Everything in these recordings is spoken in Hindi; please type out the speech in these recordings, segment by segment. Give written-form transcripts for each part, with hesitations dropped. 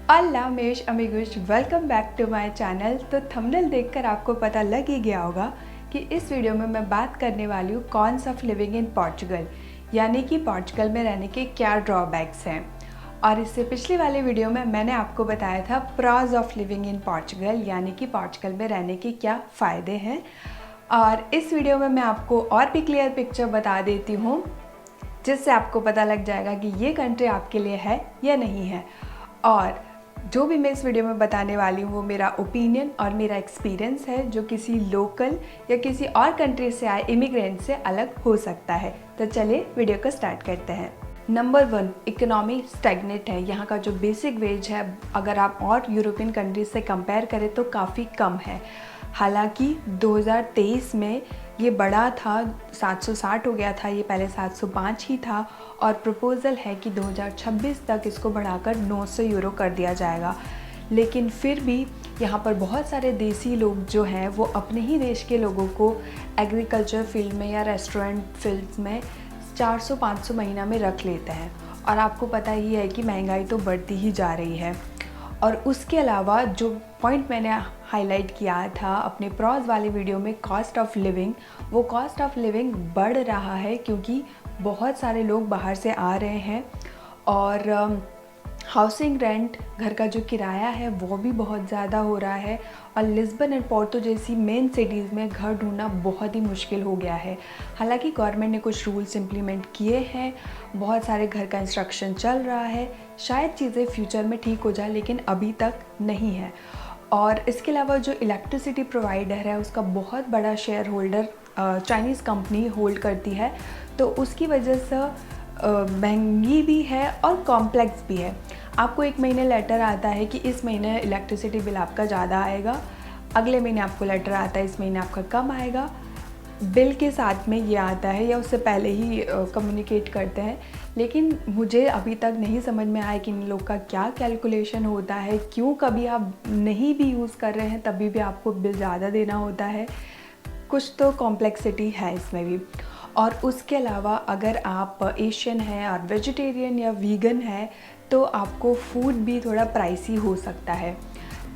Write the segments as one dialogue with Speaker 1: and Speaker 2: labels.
Speaker 1: अल्लाह मेश अमिगुश, welcome back to my channel. तो थंबनेल देखकर आपको पता लग ही गया होगा कि इस वीडियो में मैं बात करने वाली हूँ cons of living in Portugal, यानी कि पोर्चुगल में रहने के क्या ड्रॉबैक्स हैं। और इससे पिछले वाले वीडियो में मैंने आपको बताया था pros of living in Portugal, यानी कि पोर्चुगल में रहने के क्या फ़ायदे हैं। और इस वीडियो में मैं आपको और भी क्लियर पिक्चर बता देती हूँ, जिससे आपको पता लग जाएगा कि ये कंट्री आपके लिए है या नहीं है। और जो भी मैं इस वीडियो में बताने वाली हूँ वो मेरा ओपिनियन और मेरा एक्सपीरियंस है, जो किसी लोकल या किसी और कंट्री से आए इमिग्रेंट से अलग हो सकता है। तो चलिए वीडियो को स्टार्ट करते हैं। नंबर 1, इकोनॉमी स्टैग्नेट है। यहाँ का जो बेसिक वेज है अगर आप और यूरोपियन कंट्रीज से कंपेयर करें तो काफ़ी कम है। हालांकि 2023 में ये बढ़ा था, 760 हो गया था, ये पहले 705 ही था। और प्रपोज़ल है कि 2026 तक इसको बढ़ाकर 900 यूरो कर दिया जाएगा। लेकिन फिर भी यहाँ पर बहुत सारे देसी लोग जो हैं वो अपने ही देश के लोगों को एग्रीकल्चर फील्ड में या रेस्टोरेंट फील्ड में 400-500 महीना में रख लेते हैं। और आपको पता ही है कि महंगाई तो बढ़ती ही जा रही है। और उसके अलावा जो पॉइंट मैंने हाईलाइट किया था अपने प्रॉज वाले वीडियो में, कॉस्ट ऑफ लिविंग, वो कॉस्ट ऑफ लिविंग बढ़ रहा है क्योंकि बहुत सारे लोग बाहर से आ रहे हैं। और हाउसिंग रेंट, घर का जो किराया है वो भी बहुत ज़्यादा हो रहा है। और लिस्बन एंड पोर्टो जैसी मेन सिटीज़ में घर ढूंढना बहुत ही मुश्किल हो गया है। हालांकि गवर्नमेंट ने कुछ रूल्स इम्प्लीमेंट किए हैं, बहुत सारे घर का इंस्ट्रक्शन चल रहा है, शायद चीज़ें फ्यूचर में ठीक हो जाए, लेकिन अभी तक नहीं है। और इसके अलावा जो इलेक्ट्रिसिटी प्रोवाइडर है उसका बहुत बड़ा share holder Chinese company hold करती है, तो उसकी वजह से महंगी भी है और कॉम्प्लेक्स भी है। आपको एक महीने लेटर आता है कि इस महीने इलेक्ट्रिसिटी बिल आपका ज़्यादा आएगा, अगले महीने आपको लेटर आता है इस महीने आपका कम आएगा। बिल के साथ में ये आता है या उससे पहले ही कम्युनिकेट करते हैं। लेकिन मुझे अभी तक नहीं समझ में आया कि इन लोग का क्या कैलकुलेशन होता है, क्यों कभी आप नहीं भी यूज़ कर रहे हैं तभी भी आपको बिल ज़्यादा देना होता है। कुछ तो कॉम्प्लेक्सिटी है इसमें भी। और उसके अलावा अगर आप एशियन हैं और वेजिटेरियन या वीगन है तो आपको फूड भी थोड़ा प्राइसी हो सकता है।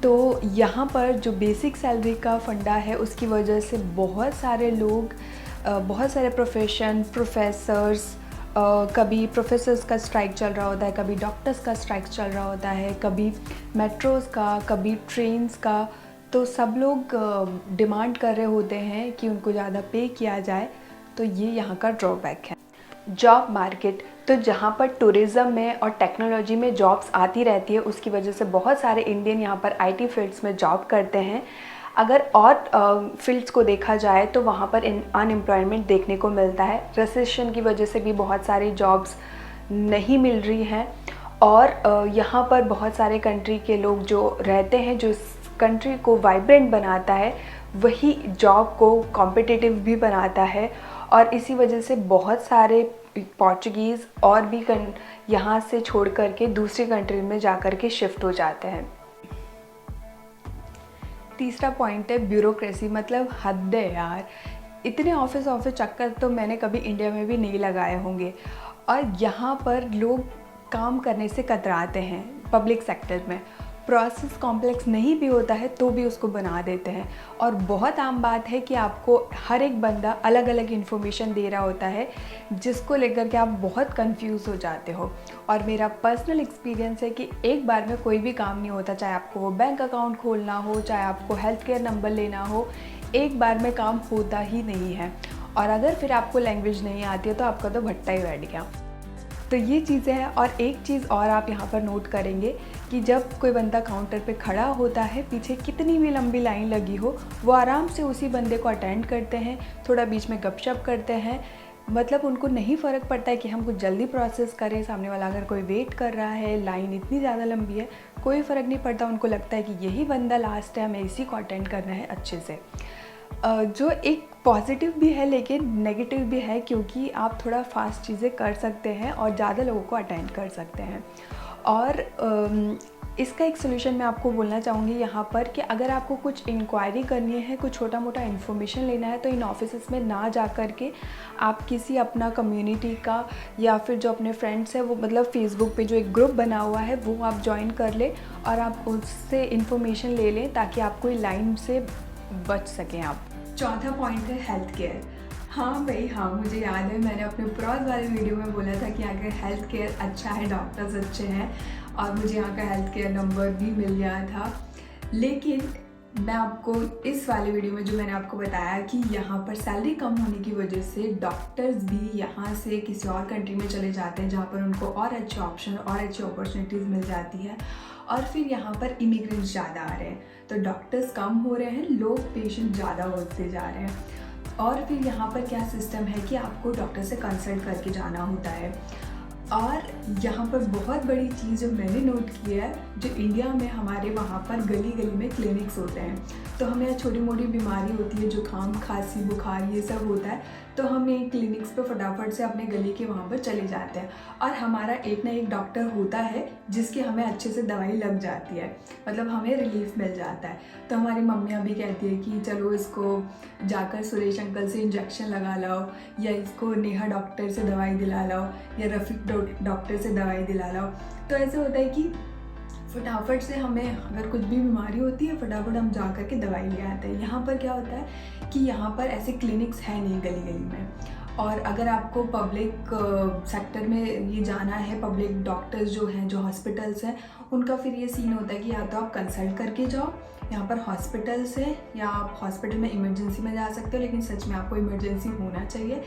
Speaker 1: तो यहाँ पर जो बेसिक सैलरी का फंडा है उसकी वजह से बहुत सारे लोग, बहुत सारे प्रोफेसर्स, कभी प्रोफेसर्स का स्ट्राइक चल रहा होता है, कभी डॉक्टर्स का स्ट्राइक चल रहा होता है, कभी मेट्रोज़ का, कभी ट्रेन्स का। तो सब लोग डिमांड कर रहे होते हैं कि उनको ज़्यादा पे किया जाए। तो ये यहाँ का ड्रॉबैक है। जॉब मार्केट, तो जहाँ पर टूरिज़्म में और टेक्नोलॉजी में जॉब्स आती रहती है उसकी वजह से बहुत सारे इंडियन यहाँ पर आईटी फील्ड्स में जॉब करते हैं। अगर और फील्ड्स को देखा जाए तो वहाँ पर अनएम्प्लॉयमेंट देखने को मिलता है। रिसेशन की वजह से भी बहुत सारी जॉब्स नहीं मिल रही हैं। और यहाँ पर बहुत सारे कंट्री के लोग जो रहते हैं, जो कंट्री को वाइब्रेंट बनाता है वही जॉब को कॉम्पिटिटिव भी बनाता है। और इसी वजह से बहुत सारे पोर्चुगीज़ और भी यहाँ से छोड़ कर के दूसरी कंट्री में जा कर के शिफ्ट हो जाते हैं। तीसरा पॉइंट है ब्यूरोक्रेसी, मतलब हद है यार। इतने ऑफिस चक्कर तो मैंने कभी इंडिया में भी नहीं लगाए होंगे। और यहाँ पर लोग काम करने से कतराते हैं। पब्लिक सेक्टर में प्रोसेस कॉम्प्लेक्स नहीं भी होता है तो भी उसको बना देते हैं। और बहुत आम बात है कि आपको हर एक बंदा अलग अलग इन्फॉर्मेशन दे रहा होता है, जिसको लेकर के आप बहुत कंफ्यूज हो जाते हो। और मेरा पर्सनल एक्सपीरियंस है कि एक बार में कोई भी काम नहीं होता, चाहे आपको वो बैंक अकाउंट खोलना हो, चाहे आपको हेल्थ केयर नंबर लेना हो, एक बार में काम होता ही नहीं है। और अगर फिर आपको लैंग्वेज नहीं आती है तो आपका तो भट्टा ही बैठ गया। तो ये चीज़ें हैं। और एक चीज़ और आप यहाँ पर नोट करेंगे कि जब कोई बंदा काउंटर पे खड़ा होता है, पीछे कितनी भी लंबी लाइन लगी हो, वो आराम से उसी बंदे को अटेंड करते हैं, थोड़ा बीच में गपशप करते हैं। मतलब उनको नहीं फ़र्क पड़ता है कि हम कुछ जल्दी प्रोसेस करें, सामने वाला अगर कोई वेट कर रहा है, लाइन इतनी ज़्यादा लंबी है, कोई फ़र्क नहीं पड़ता। उनको लगता है कि यही बंदा लास्ट है, हमें इसी को अटेंड करना है अच्छे से। जो एक पॉजिटिव भी है लेकिन नेगेटिव भी है, क्योंकि आप थोड़ा फास्ट चीज़ें कर सकते हैं और ज़्यादा लोगों को अटेंड कर सकते हैं। और इसका एक सोल्यूशन मैं आपको बोलना चाहूँगी यहाँ पर कि अगर आपको कुछ इंक्वायरी करनी है, कुछ छोटा मोटा इन्फॉर्मेशन लेना है, तो इन ऑफिसेस में ना जा कर के आप किसी अपना कम्युनिटी का या फिर जो अपने फ्रेंड्स हैं वो मतलब फेसबुक पे जो एक ग्रुप बना हुआ है वो आप ज्वाइन कर लें और आप उससे इन्फॉर्मेशन ले लें ताकि आप कोई लाइन से बच सकें आप। चौथा पॉइंट है हेल्थ केयर। हाँ भाई हाँ, मुझे याद है मैंने अपने प्रॉज वाले वीडियो में बोला था कि अगर हेल्थ केयर अच्छा है, डॉक्टर्स अच्छे हैं, और मुझे यहाँ का हेल्थ केयर नंबर भी मिल गया था। लेकिन मैं आपको इस वाले वीडियो में जो मैंने आपको बताया कि यहाँ पर सैलरी कम होने की वजह से डॉक्टर्स भी यहाँ से किसी और कंट्री में चले जाते हैं जहाँ पर उनको और अच्छे ऑप्शन और अच्छी अपॉर्चुनिटीज़ मिल जाती है, और फिर यहाँ पर इमिग्रेंट्स ज़्यादा आ रहे हैं, तो डॉक्टर्स कम हो रहे हैं, लोग पेशेंट ज़्यादा होते जा रहे हैं। और फिर यहाँ पर क्या सिस्टम है कि आपको डॉक्टर से कंसल्ट करके जाना होता है। और यहाँ पर बहुत बड़ी चीज़ जो मैंने नोट की है, जो इंडिया में हमारे वहाँ पर गली गली में क्लिनिक्स होते हैं, तो हमें यहाँ छोटी मोटी बीमारी होती है, जुकाम खांसी बुखार ये सब होता है, तो हम ये क्लिनिक्स पे फटाफट से अपने गली के वहाँ पर चले जाते हैं और हमारा एक ना एक डॉक्टर होता है जिसकी हमें अच्छे से दवाई लग जाती है, मतलब हमें रिलीफ मिल जाता है। तो हमारी मम्मियाँ भी कहती है कि चलो इसको जाकर सुरेश अंकल से इंजेक्शन लगा लाओ, या इसको नेहा डॉक्टर से दवाई दिला लाओ, या रफ़ीक डॉक्टर से दवाई दिला लाओ। तो ऐसे होता है कि फटाफट से हमें अगर कुछ भी बीमारी होती है फटाफट हम जा कर के दवाई ले आते हैं। यहाँ पर क्या होता है कि यहाँ पर ऐसे क्लिनिक्स हैं नहीं गली गली में, और अगर आपको पब्लिक सेक्टर में ये जाना है, पब्लिक डॉक्टर्स जो हैं, जो हॉस्पिटल्स हैं, उनका फिर ये सीन होता है कि या तो आप कंसल्ट करके जाओ, यहाँ पर हॉस्पिटल्स है, या आप हॉस्पिटल में इमरजेंसी में जा सकते हो, लेकिन सच में आपको इमरजेंसी होना चाहिए,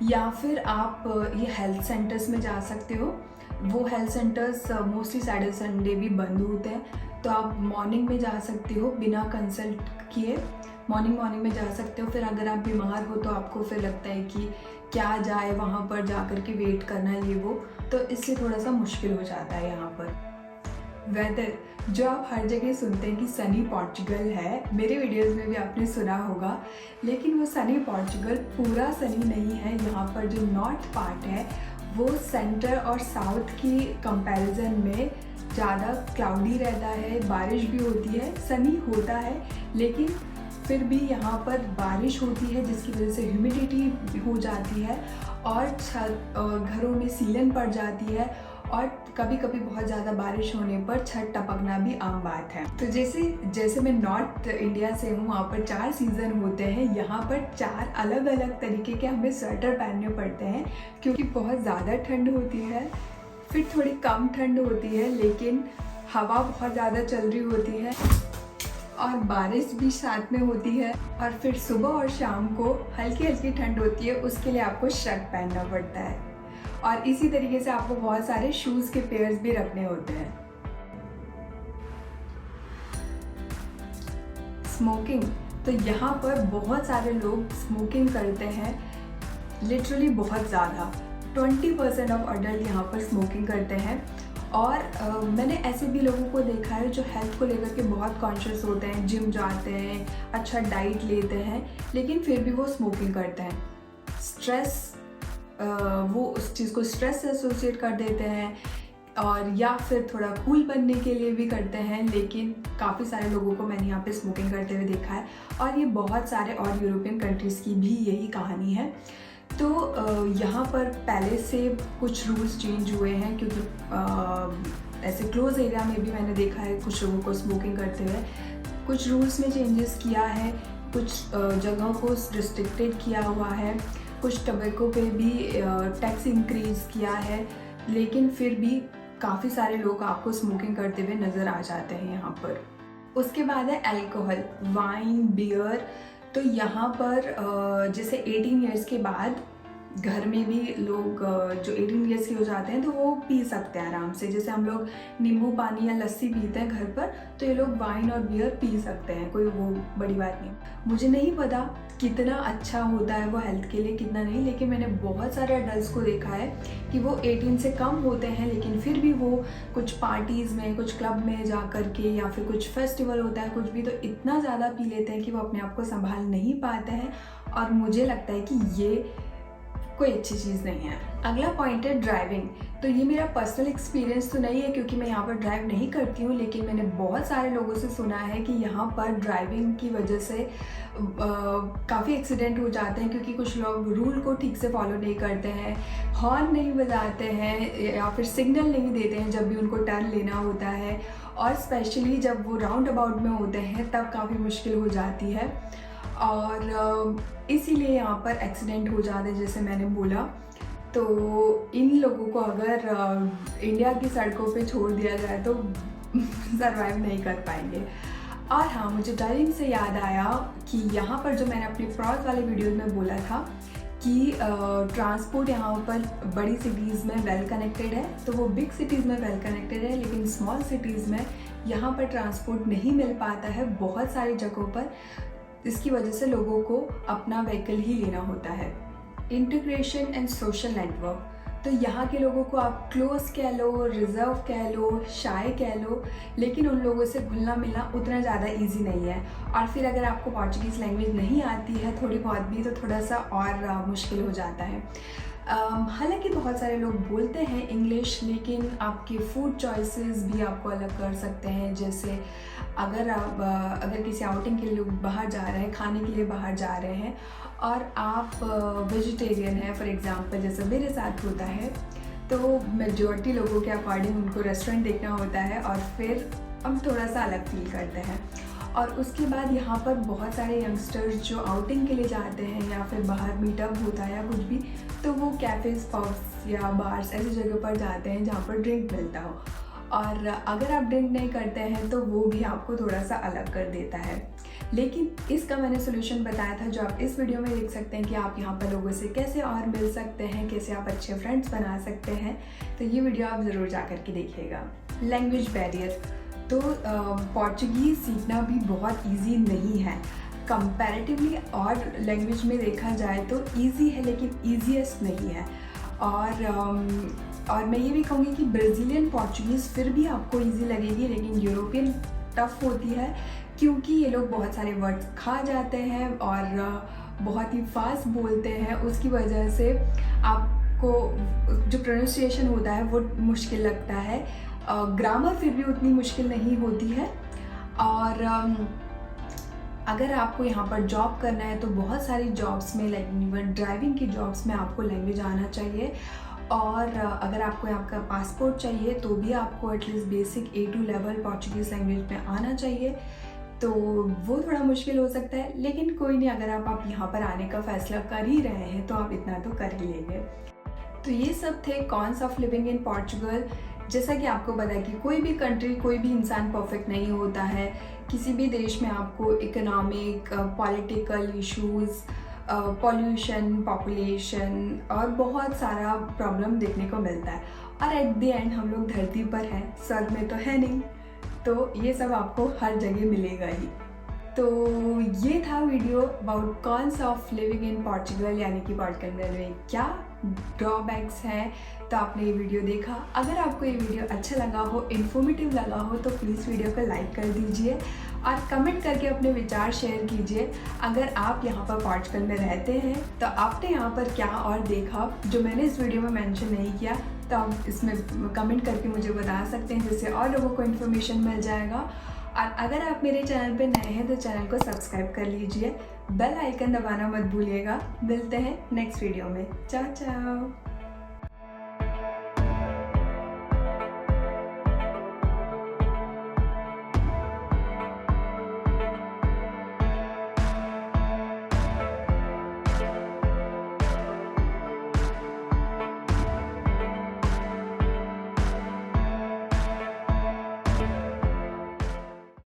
Speaker 1: या फिर आप ये हेल्थ सेंटर्स में जा सकते हो। वो health centres mostly Saturday Sunday भी बंद होते हैं, तो आप मॉर्निंग में जा सकते हो बिना कंसल्ट किए, मॉर्निंग में जा सकते हो। फिर अगर आप बीमार हो तो आपको फिर लगता है कि क्या जाए वहाँ पर जा कर के वेट करना ये वो, तो इससे थोड़ा सा मुश्किल हो जाता है यहाँ पर। वेदर जो आप हर जगह सुनते हैं कि सनी पोर्चुगल है, मेरे वीडियोस में भी आपने सुना होगा, लेकिन वो सनी पोर्चुगल पूरा सनी नहीं है। यहाँ पर जो नॉर्थ पार्ट है वो सेंटर और साउथ की कंपैरिजन में ज़्यादा क्लाउडी रहता है, बारिश भी होती है, सनी होता है, लेकिन फिर भी यहाँ पर बारिश होती है जिसकी वजह से ह्यूमिडिटी हो जाती है और छत घरों में सीलन पड़ जाती है, और कभी कभी बहुत ज़्यादा बारिश होने पर छत टपकना भी आम बात है। तो जैसे मैं नॉर्थ इंडिया से हूँ, वहाँ पर 4 सीज़न होते हैं, यहाँ पर 4 अलग अलग तरीके के हमें स्वेटर पहनने पड़ते हैं, क्योंकि बहुत ज़्यादा ठंड होती है, फिर थोड़ी कम ठंड होती है, लेकिन हवा बहुत ज़्यादा चल रही होती है और बारिश भी साथ में होती है, और फिर सुबह और शाम को हल्की हल्की ठंड होती है, उसके लिए आपको शर्ट पहनना पड़ता है, और इसी तरीके से आपको बहुत सारे शूज़ के पेयर्स भी रखने होते हैं। स्मोकिंग, तो यहाँ पर बहुत सारे लोग स्मोकिंग करते हैं, लिटरली बहुत ज़्यादा 20% ऑफ अडल्ट यहाँ पर स्मोकिंग करते हैं। और मैंने ऐसे भी लोगों को देखा है जो हेल्थ को लेकर के बहुत कॉन्शियस होते हैं, जिम जाते हैं, अच्छा डाइट लेते हैं, लेकिन फिर भी वो स्मोकिंग करते हैं। स्ट्रेस, वो उस चीज़ को स्ट्रेस से एसोसिएट कर देते हैं, और या फिर थोड़ा कूल बनने के लिए भी करते हैं, लेकिन काफ़ी सारे लोगों को मैंने यहाँ पे स्मोकिंग करते हुए देखा है, और ये बहुत सारे और यूरोपियन कंट्रीज़ की भी यही कहानी है। तो यहाँ पर पहले से कुछ रूल्स चेंज हुए हैं, क्योंकि ऐसे क्लोज एरिया में भी मैंने देखा है कुछ लोगों को स्मोकिंग करते हुए। कुछ रूल्स में चेंजेस किया है, कुछ जगहों को रिस्ट्रिक्टेड किया हुआ है, कुछ टबैको पे भी टैक्स इंक्रीज़ किया है, लेकिन फिर भी काफ़ी सारे लोग आपको स्मोकिंग करते हुए नज़र आ जाते हैं यहाँ पर। उसके बाद है अल्कोहल, वाइन, बियर। तो यहाँ पर जैसे 18 इयर्स के बाद घर में भी लोग जो 18 इयर्स के हो जाते हैं तो वो पी सकते हैं आराम से, जैसे हम लोग नींबू पानी या लस्सी पीते हैं घर पर, तो ये लोग वाइन और बियर पी सकते हैं, कोई वो बड़ी बात नहीं। मुझे नहीं पता कितना अच्छा होता है वो हेल्थ के लिए, कितना नहीं, लेकिन मैंने बहुत सारे अडल्ट को देखा है कि वो 18 से कम होते हैं, लेकिन फिर भी वो कुछ पार्टीज़ में, कुछ क्लब में जा कर के, या फिर कुछ फेस्टिवल होता है कुछ भी, तो इतना ज़्यादा पी लेते हैं कि वो अपने आप को संभाल नहीं पाते हैं। और मुझे लगता है कि ये कोई अच्छी चीज़ नहीं है। अगला पॉइंट है ड्राइविंग। तो ये मेरा पर्सनल एक्सपीरियंस तो नहीं है क्योंकि मैं यहाँ पर ड्राइव नहीं करती हूँ, लेकिन मैंने बहुत सारे लोगों से सुना है कि यहाँ पर ड्राइविंग की वजह से काफ़ी एक्सीडेंट हो जाते हैं, क्योंकि कुछ लोग रूल को ठीक से फॉलो नहीं करते हैं, हॉर्न नहीं बजाते हैं या फिर सिग्नल नहीं देते हैं जब भी उनको टर्न लेना होता है, और स्पेशली जब वो राउंड अबाउट में होते हैं तब काफ़ी मुश्किल हो जाती है, और इसीलिए यहाँ पर एक्सीडेंट हो जाते हैं जैसे मैंने बोला। तो इन लोगों को अगर इंडिया की सड़कों पे छोड़ दिया जाए तो सरवाइव नहीं कर पाएंगे। और हाँ, मुझे ड्राइविंग से याद आया कि यहाँ पर जो मैंने अपनी प्रॉज वाले वीडियो में बोला था कि ट्रांसपोर्ट यहाँ पर बड़ी सिटीज़ में वेल कनेक्टेड है, तो वो बिग सिटीज़ में वेल कनेक्टेड है, लेकिन स्मॉल सिटीज़ में यहाँ पर ट्रांसपोर्ट नहीं मिल पाता है बहुत सारी जगहों पर। इसकी वजह से लोगों को अपना व्हीकल ही लेना होता है। Integration and social network. तो यहाँ के लोगों को आप क्लोज कह लो, रिजर्व कह लो, शाय कह लो, लेकिन उन लोगों से घुलना मिलना उतना ज़्यादा इजी नहीं है। और फिर अगर आपको पोर्चुगीज़ लैंग्वेज नहीं आती है थोड़ी बहुत भी, तो थोड़ा सा और मुश्किल हो जाता है। हालांकि बहुत सारे लोग बोलते हैं इंग्लिश, लेकिन आपके फूड चॉइसेस भी आपको अलग कर सकते हैं। जैसे अगर किसी आउटिंग के लिए बाहर जा रहे हैं, खाने के लिए बाहर जा रहे हैं, और आप वेजिटेरियन हैं फॉर एग्ज़ाम्पल, जैसे मेरे साथ होता है, तो मेजॉरिटी लोगों के अकॉर्डिंग उनको रेस्टोरेंट देखना होता है और फिर हम थोड़ा सा अलग फील करते हैं। और उसके बाद यहाँ पर बहुत सारे यंगस्टर्स जो आउटिंग के लिए जाते हैं या फिर बाहर मीटअप होता है या कुछ भी, तो वो कैफ़ेज़, पब्स या बार्स ऐसी जगह पर जाते हैं जहाँ पर ड्रिंक मिलता हो, और अगर आप ड्रिंक नहीं करते हैं तो वो भी आपको थोड़ा सा अलग कर देता है। लेकिन इसका मैंने सोल्यूशन बताया था जो आप इस वीडियो में देख सकते हैं कि आप यहाँ पर लोगों से कैसे और मिल सकते हैं, कैसे आप अच्छे फ्रेंड्स बना सकते हैं। तो ये वीडियो आप ज़रूर जा कर के देखिएगा। Language barrier. तो पोर्चुगीज़ सीखना भी बहुत ईजी नहीं है कंपैरेटिवली, और लैंग्वेज में देखा जाए तो ईजी है लेकिन ईजीएस्ट नहीं है। और मैं ये भी कहूँगी कि ब्राज़ीलियन पोर्चुगीज़ फिर भी आपको इजी लगेगी, लेकिन यूरोपियन टफ़ होती है, क्योंकि ये लोग बहुत सारे वर्ड्स खा जाते हैं और बहुत ही फास्ट बोलते हैं। उसकी वजह से आपको जो प्रोनाउंसिएशन होता है वो मुश्किल लगता है। ग्रामर फिर भी उतनी मुश्किल नहीं होती है। और अगर आपको यहाँ पर जॉब करना है तो बहुत सारी जॉब्स में, लाइक इवन ड्राइविंग की जॉब्स में आपको लैंग्वेज आना चाहिए। और अगर आपको यहाँ का पासपोर्ट चाहिए तो भी आपको at least basic A2 level Portuguese language में आना चाहिए। तो वो थोड़ा मुश्किल हो सकता है, लेकिन कोई नहीं, अगर आप यहाँ पर आने का फ़ैसला कर ही रहे हैं तो आप इतना तो कर ही लेंगे। तो ये सब थे cons of living in Portugal. जैसा कि आपको पता है कि कोई भी कंट्री, कोई भी इंसान परफेक्ट नहीं होता है। किसी भी देश में आपको economic, political issues, pollution, population और बहुत सारा प्रॉब्लम देखने को मिलता है, और एट द एंड हम लोग धरती पर हैं, स्वर्ग में तो है नहीं, तो ये सब आपको हर जगह मिलेगा ही। तो ये था video about cons of living in Portugal, यानी कि पोर्चुगल में क्या ड्रॉबैक्स हैं। तो आपने ये वीडियो देखा। अगर आपको ये वीडियो अच्छा लगा हो, इन्फॉर्मेटिव लगा हो, तो प्लीज़ वीडियो को लाइक कर दीजिए और कमेंट करके अपने विचार शेयर कीजिए। अगर आप यहाँ पर पोर्चुगल में रहते हैं तो आपने यहाँ पर क्या और देखा जो मैंने इस वीडियो में मेंशन नहीं किया, तो आप इसमें कमेंट करके मुझे बता सकते हैं, जिससे और लोगों को इन्फॉर्मेशन मिल जाएगा। और अगर आप मेरे चैनल पर नए हैं तो चैनल को सब्सक्राइब कर लीजिए, बेल आइकन दबाना मत भूलिएगा। मिलते हैं नेक्स्ट वीडियो में। चाओ चाओ।